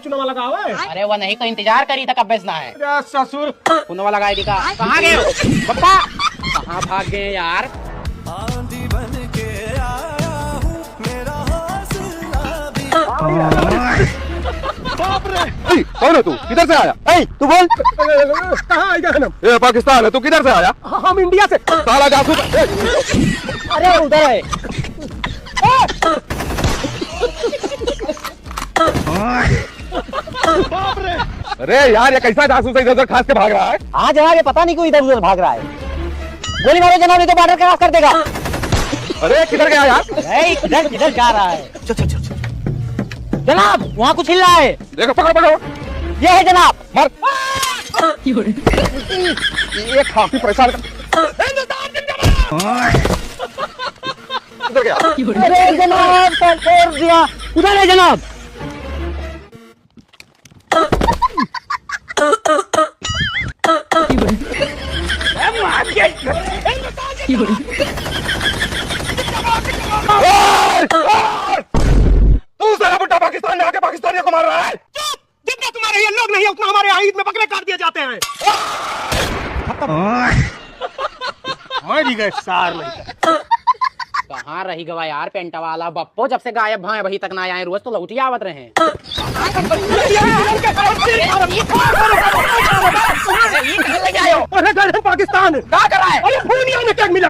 चुनाव लगा हुआ है। अरे वो नहीं तो इंतजार करी था कब बेचना है। अरे ससुर पुनवा लगाए दिखा। कहाँ गए हो पप्पा? कहाँ भाग गए यार? कौन है तू? किधर से आया? तू बोल। कहाँ आएगा हम? ये पाकिस्तान है, तू किधर से आया? हम इंडिया से। साला जासूस। अरे उधर है। अरे यार ये कैसा जासूस है, इधर उधर खास के भाग रहा है? हाँ जनाब, ये पता नहीं क्यों इधर उधर भाग रहा है। गोली मारो जनाब, ये तो बॉर्डर क्रॉस कर देगा। अरे किधर गया यार? किधर किधर जा रहा है? जनाब वहाँ कुछ हिल रहा है। देखो, पकड़ो पकड़ो। ये है जनाब। मर। ये काफी परेशान कर। किधर गया? अरे जनाब छोड़ दिया। उधर है जनाब। तू साला बुड्ढा पाकिस्तान में आके पाकिस्तानियों को मार रहा है? जितने तुम्हारे ये लोग नहीं उतना हमारे यहाँ ईद में बकरे काट दिए जाते हैं। मर ही गए सार नहीं। कहाँ रही गवा यार पेंटा वाला बप्पो, जब से गायब भाई अभी तक ना आए। रोज तो लौटी आवत रहे हैं। अरे पाकिस्तान क्या कर रहा है? अरे भूनिया में क्या मिला?